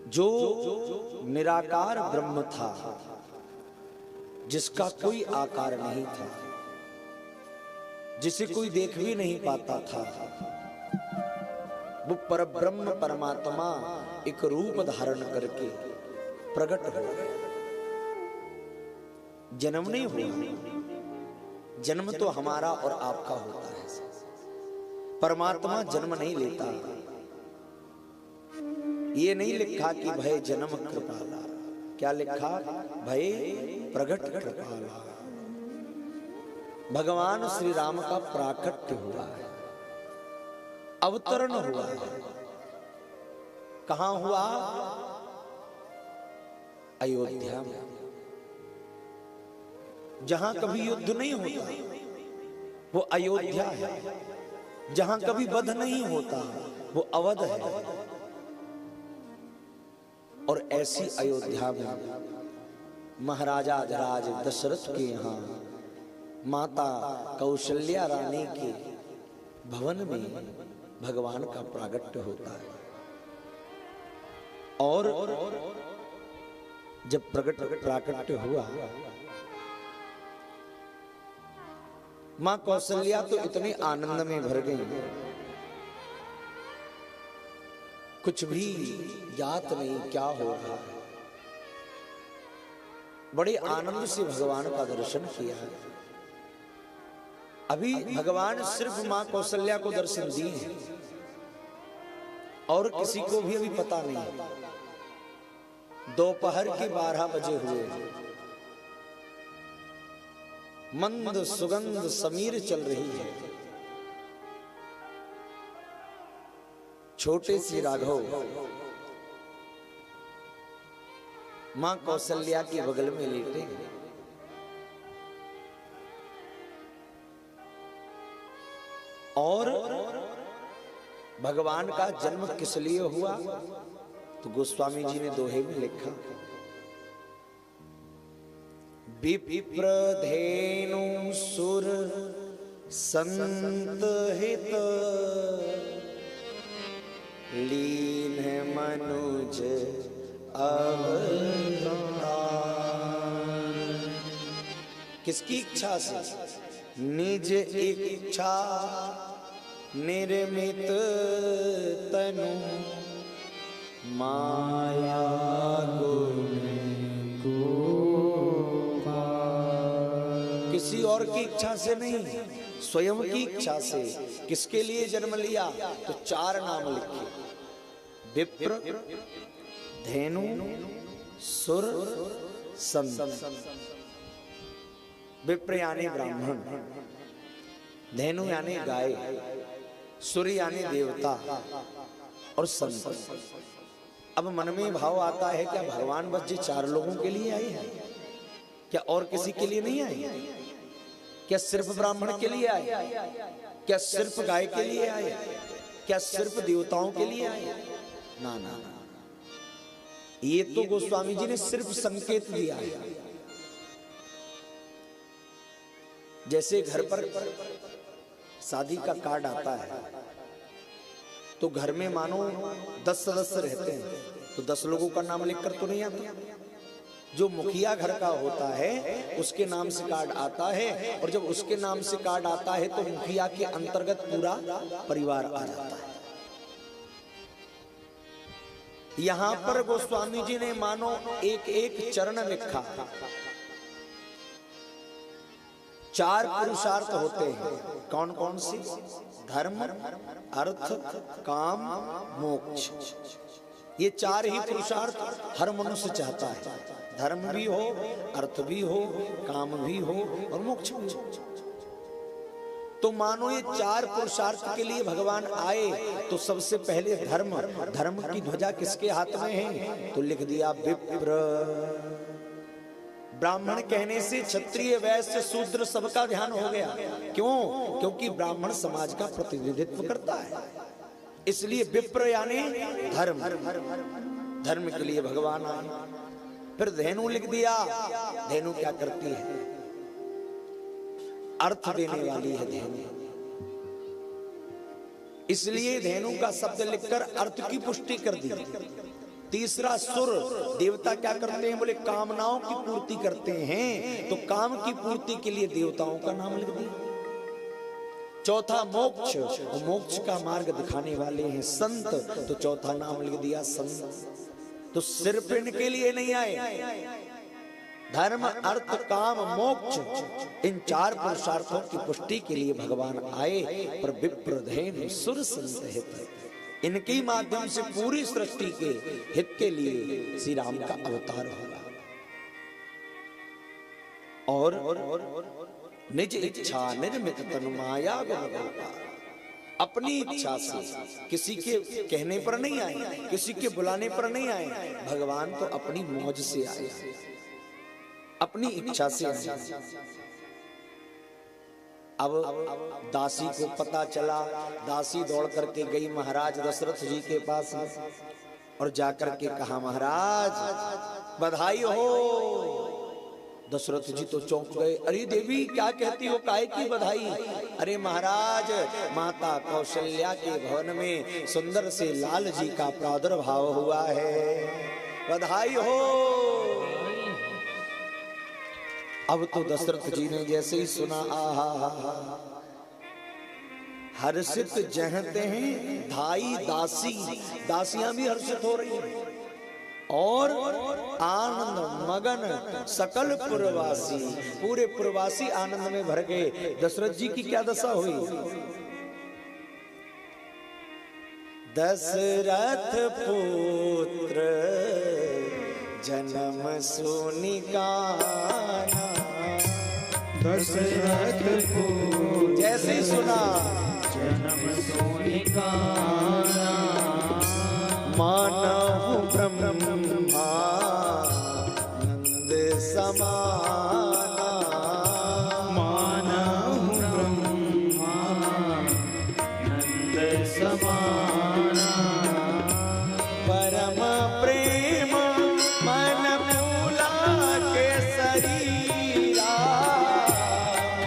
जो निराकार ब्रह्म था, जिसका कोई आकार नहीं था, जिसे कोई देख भी नहीं पाता था, वो परब्रह्म परमात्मा एक रूप धारण करके प्रकट हो गया। जन्म नहीं हुआ, जन्म तो हमारा और आपका होता है। परमात्मा जन्म नहीं लेता। ये नहीं लिखा कि भय जन्म कृपाला, क्या लिखा? भय प्रगट कृपाला। भगवान श्री राम का प्राकट्य हुआ है, अवतरण हुआ है। कहां हुआ? अयोध्या में, जहां कभी युद्ध नहीं होता वो अयोध्या है, जहां कभी वध नहीं होता वो अवध है। और ऐसी अयोध्या में महाराजा धराज दशरथ के यहाँ माता कौशल्या रानी के भवन में भगवान का प्रागट्य होता है। और जब प्राकट्य हुआ, मां कौशल्या तो इतने आनंद में भर गई, कुछ भी ज्ञात नहीं क्या हो रहा है। बड़े आनंद से भगवान का दर्शन किया है। अभी भगवान सिर्फ मां कौशल्या को दर्शन दिए हैं और किसी को भी अभी पता नहीं। दोपहर के 12 बजे हुए, मंद सुगंध समीर चल रही है। छोटे से राघव मां कौशल्या के बगल में लेटे हैं। और भगवान का जन्म किस लिए हुआ? तो गोस्वामी जी ने दोहे में लिखा, विप्र धेनु सुर संत हित, लीन मनुज अवतार। किसकी इच्छा से? निज इच्छा निर्मित तनु, माया गुण गोपाल। किसी और की इच्छा से नहीं, स्वयं की इच्छा से। किसके लिए जन्म लिया? तो 4 नाम लिखे, विप्र, धेनु, सुर, संत। विप्र यानी ब्राह्मण, धेनु यानी गाय, सुर यानी देवता, और संत। अब मन में भाव आता है, क्या भगवान बस जी 4 लोगों के लिए आए हैं? क्या और किसी के लिए नहीं आए? क्या सिर्फ ब्राह्मण के लिए आए? क्या सिर्फ गाय के लिए आए? क्या सिर्फ देवताओं के लिए आए? ना ना, ये तो गोस्वामी जी ने सिर्फ संकेत दिया है। जैसे घर पर शादी का कार्ड आता है, तो घर में मानो 10 सदस्य रहते हैं, तो 10 लोगों का नाम लिखकर तो नहीं आता। जो मुखिया घर का होता है उसके नाम से कार्ड आता है, और जब उसके नाम से कार्ड आता है तो मुखिया के अंतर्गत पूरा परिवार आ जाता है। यहां पर गोस्वामी जी ने मानो एक एक चरण लिखा। 4 पुरुषार्थ होते हैं, कौन कौन सी? धर्म, अर्थ, काम, मोक्ष। ये 4 ही पुरुषार्थ हर मनुष्य चाहता है। धर्म भी हो, अर्थ भी हो, काम भी हो और मोक्ष भी हो। तो मानो ये 4 पुरुषार्थ के लिए भगवान आए, तो सबसे पहले धर्म। धर्म की ध्वजा किसके हाथ में है? तो लिख दिया विप्र। ब्राह्मण कहने से क्षत्रिय, वैश्य, शूद्र सबका ध्यान हो गया। क्यों? क्योंकि ब्राह्मण समाज का प्रतिनिधित्व करता है, इसलिए विप्र यानी धर्म। धर्म के लिए भगवान आए। फिर धेनु लिख दिया। धेनु क्या करती है? अर्थ देने वाली है धेनु। इसलिए धेनु का शब्द लिखकर अर्थ की पुष्टि कर दी। तीसरा सुर देवता क्या करते हैं, बोले कामनाओं की पूर्ति करते हैं, तो काम की पूर्ति के लिए देवताओं का नाम लिख दिया। चौथा मोक्ष, मोक्ष का मार्ग दिखाने वाले हैं संत, तो चौथा नाम लिख दिया संत। तो सिर्फ इनके लिए नहीं आए, धर्म अर्थ काम मोक्ष, इन चार पुरुषार्थों की पुष्टि के लिए भगवान आए। पर विप्रधेनु सुर संत हित, इनके माध्यम से पूरी सृष्टि के हित के लिए श्री राम का अवतार होगा। और निज इच्छा निर्मित तनु माया गुण गोपाल, अपनी इच्छा से, किसी के कहने पर नहीं आए, किसी के बुलाने पर नहीं आए, भगवान तो अपनी मौज से आए, अपनी इच्छा से आए। अब दासी को पता चला, दासी दौड़ करके गई महाराज दशरथ जी के पास और जाकर के कहा, महाराज बधाई हो। दशरथ जी तो चौंक गए, अरे देवी क्या कहती हो, काहे की बधाई? अरे महाराज, माता कौशल्या के भवन में सुंदर से लाल जी का प्रादुर्भाव हुआ है, बधाई हो। अब तो दशरथ जी ने जैसे ही सुना, आहा, हर्षित जहते हैं धाई दासी, दासियां भी हर्षित हो रही हैं, और आनंद मगन सकल पुरवासी, पूरे पुरवासी आनंद में भर गए। दशरथ जी की क्या दशा हुई? दशरथ पुत्र जन्म सुनिकाना, दशरथ पुत्र जैसे ही सुना जन्म सुनिकाना, मानहु ब्रह्मानंद समाना, मानहु ब्रह्मानंद समाना, परम प्रेम मन फूला के शरीरा,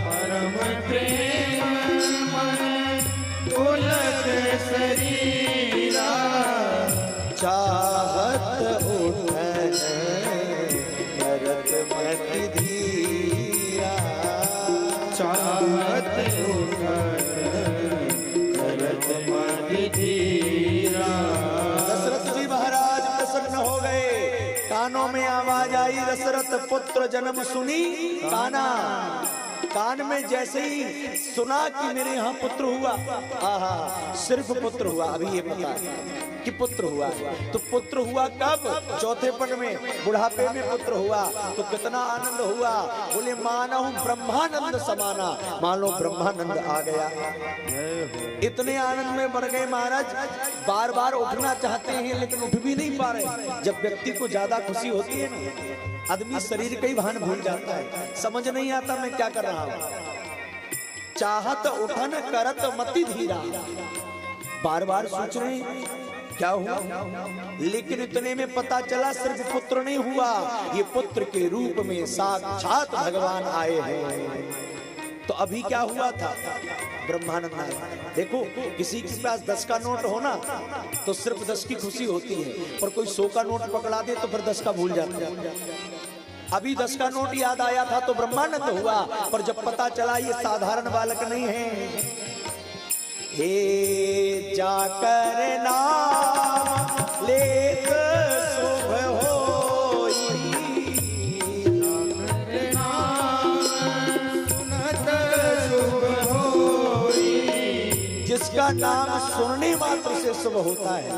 परम प्रेम मन फूला के शरीरा, चाहत उठन करत मति धीरा, चाहत उठन करत मति धीरा। दशरथ जी महाराज प्रसन्न हो गए, कानों में आवाज आई, दशरथ पुत्र जन्म सुनी काना। कान में जैसे ही सुना कि मेरे यहाँ पुत्र हुआ, आहा, सिर्फ पुत्र हुआ, अभी ये पता है कि पुत्र हुआ है। तो पुत्र हुआ कब? चौथेपन में, बुढ़ापे में पुत्र हुआ, तो कितना आनंद हुआ। बोले मानहु ब्रह्मानंद समाना, मान लो ब्रह्मानंद आ गया। इतने आनंद में बढ़ गए महाराज, बार बार उठना चाहते हैं लेकिन उठ भी नहीं पा रहे। जब व्यक्ति को ज्यादा खुशी होती है ना, आदमी शरीर का ही भान भूल जाता है, समझ नहीं आता मैं क्या कर रहा हूं। चाहत उठन करत मति धीरा, बार बार सोच रहे हैं क्या हुआ, लेकिन इतने में पता चला सिर्फ पुत्र नहीं हुआ, ये पुत्र के रूप में साक्षात भगवान आए हैं। तो अभी क्या हुआ था, ब्रह्मानंद आया। देखो किसी के पास 10 का नोट हो ना तो सिर्फ 10 की खुशी होती है, पर कोई 100 का नोट पकड़ा दे तो फिर 10 का भूल जाता है। अभी 10 का नोट याद आया था तो ब्रह्मानंद हुआ, पर जब पता चला ये साधारण बालक नहीं है, हे जाकर नाम लेत शुभ होई, जाकर नाम सुनत शुभ होई, जिसका नाम सुनने मात्र से शुभ होता है।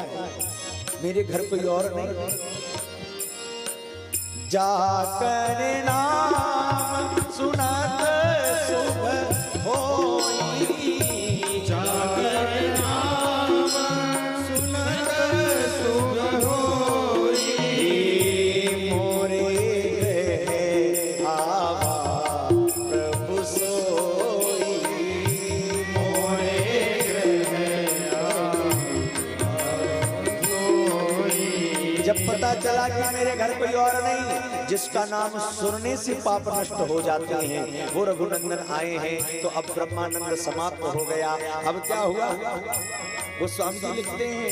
मेरे घर कोई और नहीं, जाकर नाम सुनत शुभ होई, जाकर नाम सुनत शुभ होई, मोरे गृह आवा प्रभु सोई, मोरे गृह होई। जब पता चला कि मेरे घर कोई और नहीं, जिसका नाम सुनने से पाप नष्ट हो जाते हैं, वो रघुनंदन आए हैं, तो अब ब्रह्मानंद समाप्त हो गया। अब क्या हुआ, वो स्वामी जी लिखते हैं,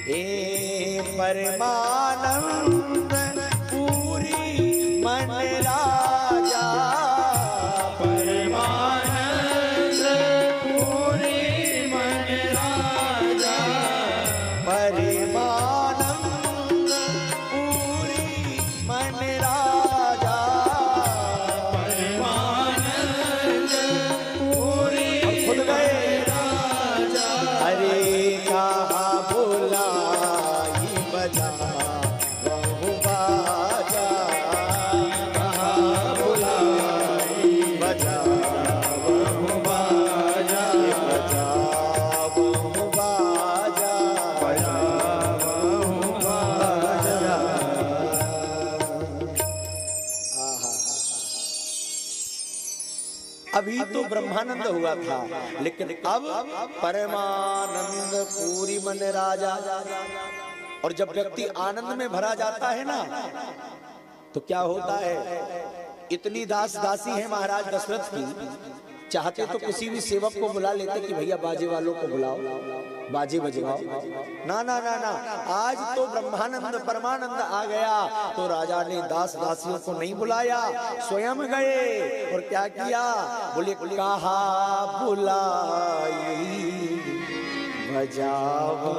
ए परमानंद पूरी मन राजा, परमानंद पूरी मन राजा, परमानंद पूरी मन राजा, परमानंद पूरी खुद गए राजा। अरे कहा बुलाई बजा बहु बाजा, कहा बुलाई बजा बहु बाजा, बजा बहु बाजा, बजा बहु बाजा। अभी तो ब्रह्मानंद हुआ था, लेकिन अब परमानंद पूरी मन राजा। और जब व्यक्ति आनंद में भरा जाता है ना, तो क्या होता है, इतनी दास दासी है महाराज दशरथ की, चाहते तो किसी भी सेवक को बुला लेते कि भैया बाजे वालों को बुलाओ, बाजे बजवाओ। ना ना ना ना, आज तो ब्रह्मानंद परमानंद आ गया, तो राजा ने दास दासियों को नहीं बुलाया, स्वयं गए और क्या किया, बोले कहा बुलाई बजाओ।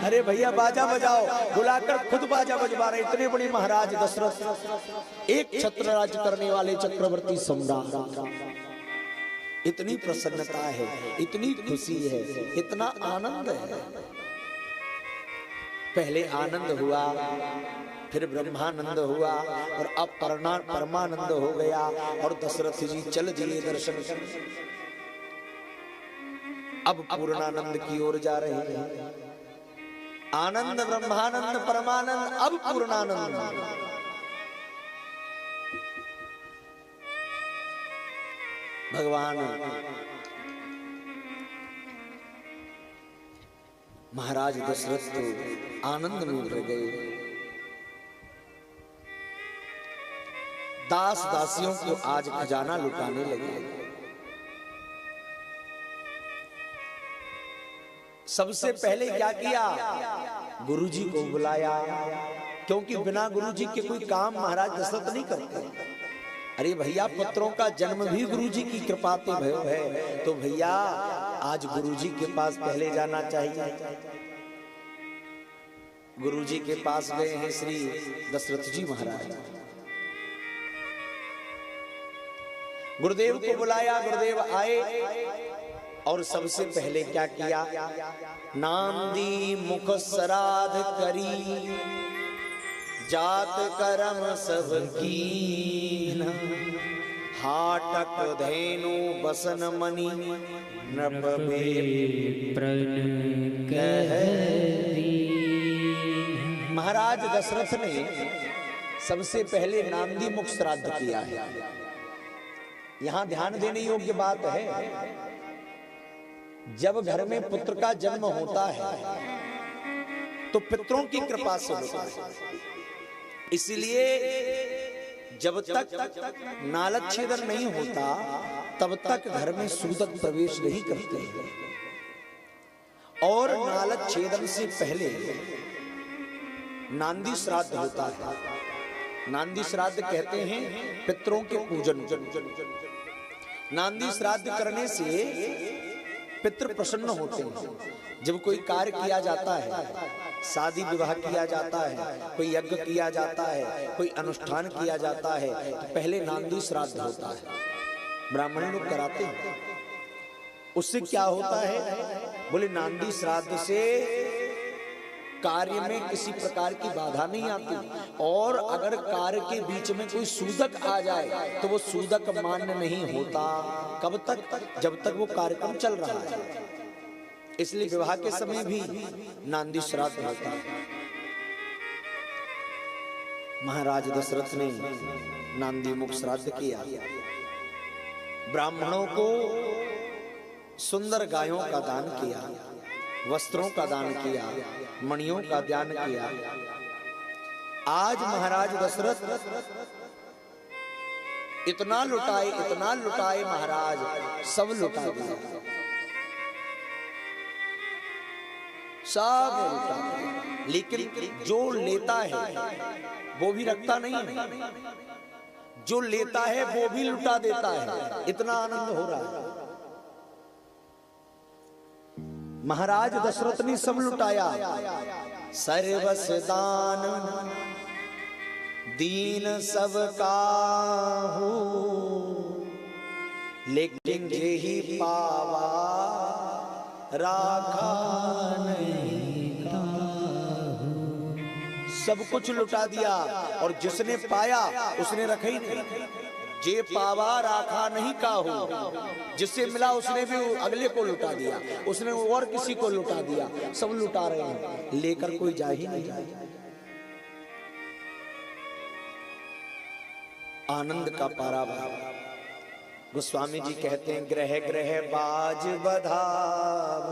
अरे भैया बाजा बजाओ, बुलाकर खुद बाजा बजवा रहे। इतने बड़े महाराज दशरथ, एक छत्र राज्य करने वाले चक्रवर्ती सम्राट, इतनी प्रसन्नता है, इतनी खुशी है, इतना आनंद है। पहले आनंद हुआ, फिर ब्रह्मानंद हुआ, और अब परमानंद हो गया। और दशरथ जी चल दिए दर्शन करने, अब पूर्णानंद की ओर जा रहे हैं। आनंद ब्रह्मानंद परमानंद, अब पूर्णानंद। भगवान महाराज दशरथ तो आनंद में भर गए। दास दासियों को आज खजाना लुटाने लगे। सबसे पहले क्या किया, गुरुजी को बुलाया, क्योंकि बिना गुरुजी के कोई काम महाराज दशरथ नहीं करते। अरे भैया, पुत्रों का जन्म भी गुरुजी की कृपा से भयो है, तो भैया आज गुरुजी के पास पहले जाना चाहिए। गुरुजी के पास गए हैं श्री दशरथ जी महाराज। गुरुदेव को बुलाया, गुरुदेव आए और सबसे पहले क्या किया, नाम दी मुख श्राद्ध करी, जात कर्म सब कीन, हाटक धेनु बसन मणि, नृप प्रण कह दीन। महाराज दशरथ ने सबसे पहले नांदी मुख श्राद्ध किया है। यहां ध्यान देने योग्य बात है, जब घर में पुत्र का जन्म होता है तो पितरों की कृपा से होता है। इसलिए जब तक नालच्छेदन नहीं होता तब तक घर में सूदक प्रवेश नहीं करते हैं। और नालच्छेदन से पहले नांदी श्राद्ध होता है। नांदी श्राद्ध कहते हैं पितरों के पूजन। नांदी श्राद्ध करने से पितृ प्रसन्न होते हैं। जब कोई कार्य किया जाता है, शादी विवाह किया जाता है, कोई यज्ञ किया जाता है, कोई अनुष्ठान किया जाता है, तो पहले नांदी श्राद्ध होता है, ब्राह्मण लोग कराते हैं। उससे क्या होता है, बोले नांदी श्राद्ध से कार्य में किसी प्रकार की बाधा नहीं आती, और अगर कार्य के बीच में कोई सूदक आ जाए तो वो सूदक मान्य नहीं होता। कब तक, जब तक वो कार्यक्रम चल रहा है। इसलिए विवाह के समय भी नांदी श्राद्ध होता है। महाराज दशरथ ने नांदी मुख श्राद्ध किया। ब्राह्मणों को सुंदर गायों का दान किया, वस्त्रों का दान किया, मणियों का दान किया। आज महाराज दशरथ इतना लुटाए महाराज, सब लुटा दिया। सब लुटा दिया। लेकिन जो लेता है वो भी रखता नहीं है, जो लेता है वो भी लुटा देता है। इतना आनंद हो रहा है। महाराज दशरथ ने सब लुटाया, सर्वस दान दीन सब काहू, लेकिन जेहि पावा राखा नहीं काहू। सब कुछ लुटा दिया और जिसने पाया उसने रखा ही नहीं। जे पावा राखा नहीं काहू, जिससे मिला उसने भी अगले को लुटा दिया, उसने और किसी को लुटा दिया। सब लुटा रहे हैं, लेकर कोई जा ही नहीं जाए। आनंद का पाराभाव। गोस्वामी जी कहते हैं, ग्रह ग्रह बाज बधाव,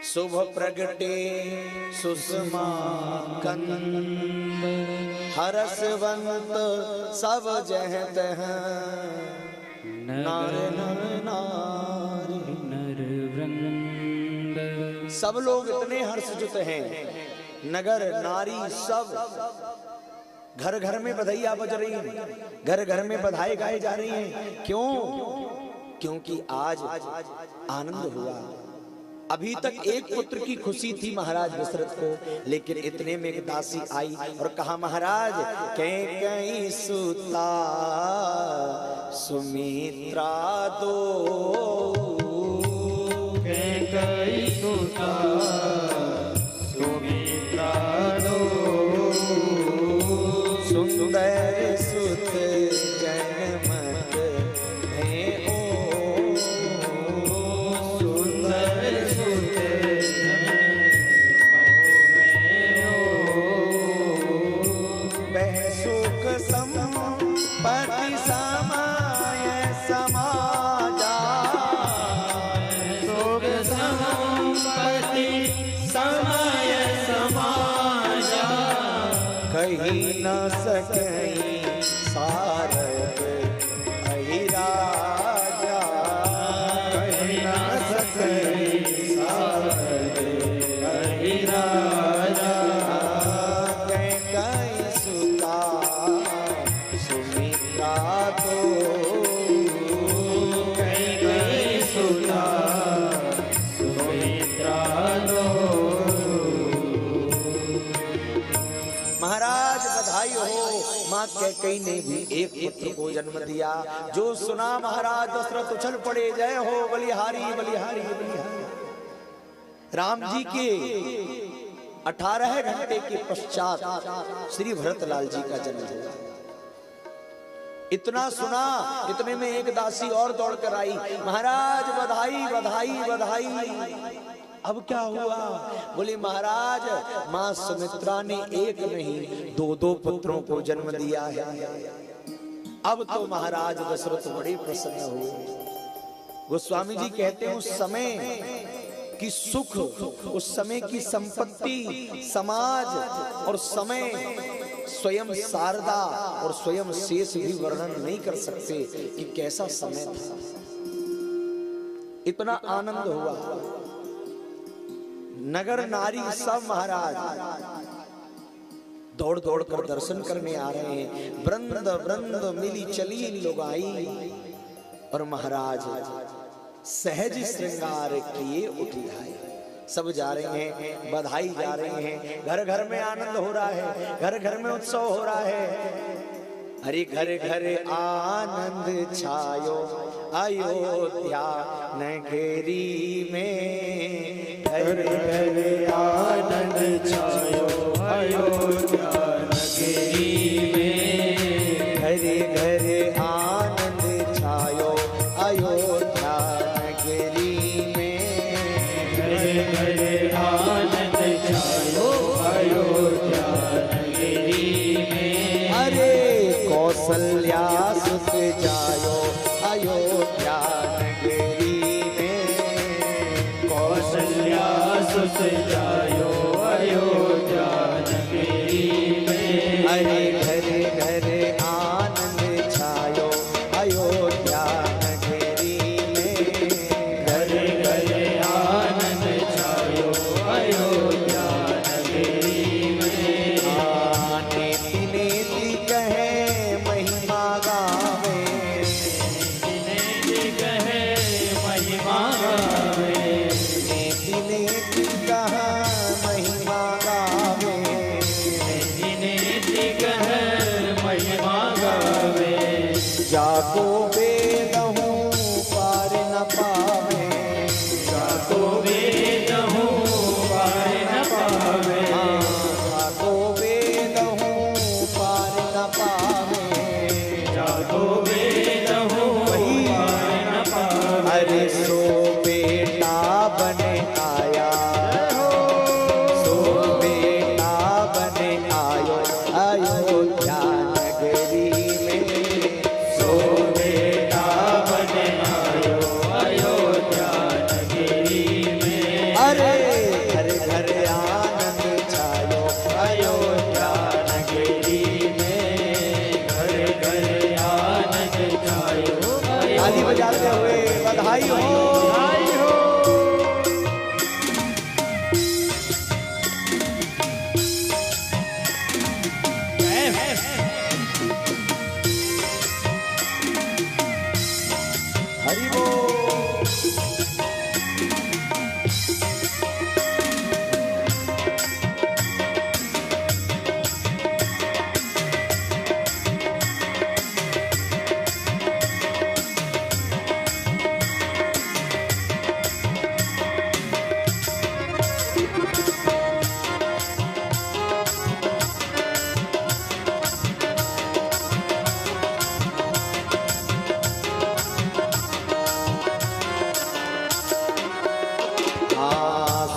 शुभ प्रगटे सुषमा कंद, हरसवंत सब जहत हैं, नार नर नारी नर वृंद। सब लोग इतने हर्षयुत हैं, नगर नारी सब। घर घर में बधाइयां बज रही हैं, घर घर में बधाई गाई जा रही हैं। क्यों? क्योंकि आज आनंद हुआ। अभी तक एक पुत्र की खुशी थी महाराज दशरथ को, लेकिन इतने में एक दासी आई और कहा, महाराज कैकेयी सुता सुमित्रा दो, कैकेयी सुता सुमित्रा दो, सुंदर सुत जनमत है ओ, सुंदर सुत वह सुख संपत्ति समाय समाजा, सुख संपत्ति समाय समाजा, कहीं न सके सारद अहि राजा, कहीं न सके सारद अहि राजा, कैकेयी सुता सुमित्रा दो, कैकेयी सुता सुमित्रा दो। महाराज बधाई हो, माँ कैकेयी ने भी एक पुत्र को जन्म दिया। जो सुना महाराज दशरथ उछल पड़े, जय हो बलिहारी बलिहारी बलिहारी। राम जी के 18 घंटे के पश्चात श्री भरतलाल जी का जन्म हुआ। इतना सुना, इतने में एक दासी और दौड़ कर आई, महाराज बधाई बधाई बधाई। अब क्या हुआ? बोले, महाराज मां सुमित्रा ने एक नहीं दो दो पुत्रों को जन्म दिया है। अब तो महाराज दशरथ बड़े प्रसन्न हुए। गोस्वामी जी कहते हैं, उस समय की सुख, उस समय की संपत्ति, समाज और समय, स्वयं शारदा और स्वयं शेष भी वर्णन नहीं कर सकते कि कैसा समय था। इतना आनंद हुआ। नगर नारी सब महाराज दौड़ दौड़ कर दर्शन करने आ रहे हैं। वृंद वृंद मिली चली लुगाई, और महाराज सहज श्रृंगार किए उठी आए। सब जा रहे हैं, बधाई जा रहे हैं, घर घर में आनंद हो रहा है, घर घर में उत्सव हो रहा है। हरे घर घर आनंद छायो अयोध्या नगरी में, घर घर आनंद छायो अयोध्या नगरी में, घरे घरे आनंद छायो अयोध्या नगरी में, घरे घरे आनंद छायो अयोध्या नगरी में। अरे कौशल्या सुत जायो अयोध्या नगरी में, कौशल्या सुत जायो अयोध्या नगरी में। अरे घरे घरे आनंद छायो अयोध्या नगरी में, घरे घरे आनंद छायो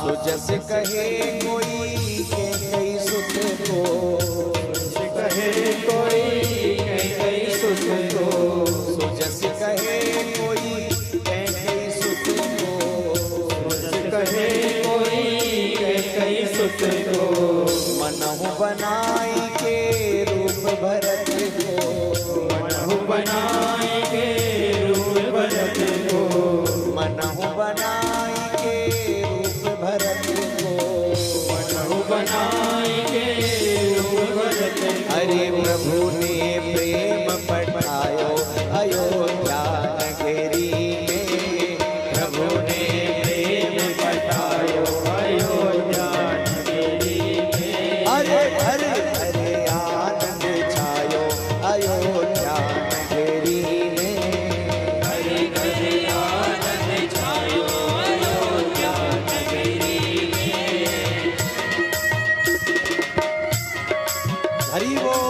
सुजस कहे कोई के कई सुत को, कहे कोई कई सुत को, सुजस कहे कोई के कई सुत को, कहे कोई कई सुत को, मनहु बनाई के रूप भरत को, मनहु बनाई के रूप भरत को, मनहु बनाई के रूप भरत को, मनहु बनाई के रूप भरत को। हरे प्रभु ने प्रेम पठायो अयोध्या नगरी में, प्रभु ने प्रेम पठायो अयोध्या नगरी में। हरे हरे हरे आनंद छायो अयोध्या नगरी में, हरे हरे आनंद छायो अयोध्या नगरी में। हरि बोल।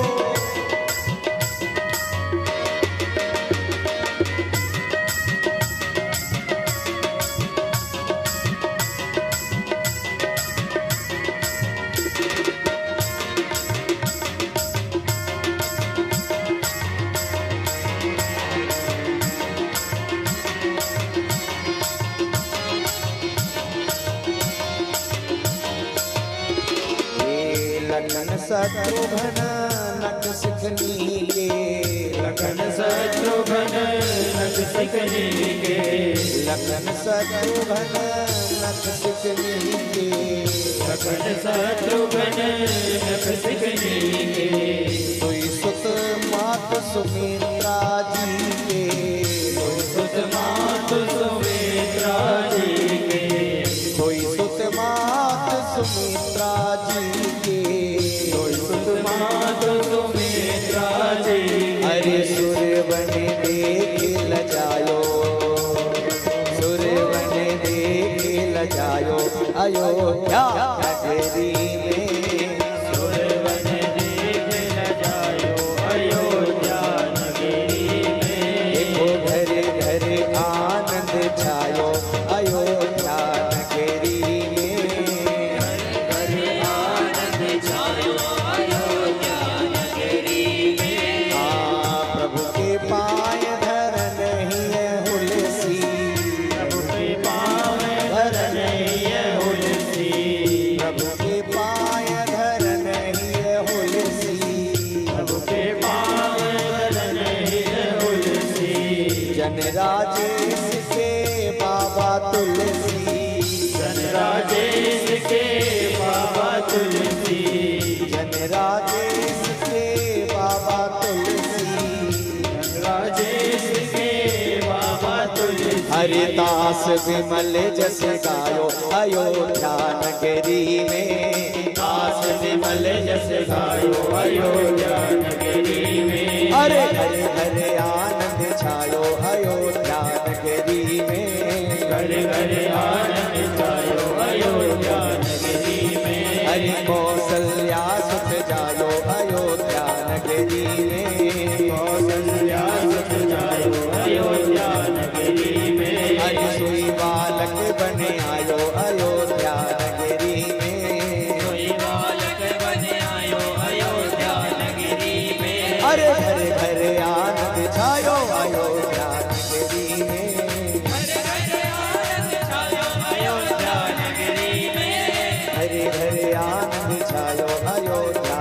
लखन शत्रुघ्न नख सिखनी के, लखन शत्रुघ्न नख सिखनी के, लखन शत्रुघ्न नख सिखनी के, लखन शत्रुघ्न नख सिखनी के। सोई सुत मात सुमित्रा जी के, सुत मात सुमित्रा जी के, सोई सुत मात सुमित्रा जी के, सुत मात सुमित्रा जी। हरे सुर बन देख लजायो, सुर बन देख लजायो अयोध्या नगरी में, सुर बन देख लजायो अयोध्या नगरी में। देखो घर घर आनंद छायो अयोध्या नगरी में, घर आनंद छायो अयोध्या नगरी में। प्रभु के पाय धरन ही है हुलसी, प्रभु के पाँव धरन है हुलसी, प्रभु के पाय धरन ही है हुलसी, प्रभु के पाँव धरन है हुलसी। जन राजेश के बाबा तुलसी, जन राजेश के बाबा तुलसी, जन राजेश के बाबा तुलसी, जन राजेश के बाबा तुलसी। हरिदास विमल जस गायो अयोध्या नगरी में, दास विमल जस गायो अयोध्या नगरी में। हरे हरे हरे आनंद छायो अयोध्या नगरी में, घर घर आनंद छायो अयोध्या नगरी में। हरि कौशल्या सुत जायो अयोध्या नगरी में, कौशल्या सुत जायो अयोध्या नगरी में। हरि सोई बालक बन आयो अयोध्या नगरी में, कोई बालक बन आयो अयोध्या नगरी में। हरे हरे हरे आनंद छायो अयोध्या नगरी में, घर घर आनंद छायो अयोध्या नगरी में। हरे हरे आनंद छायो अयोध्या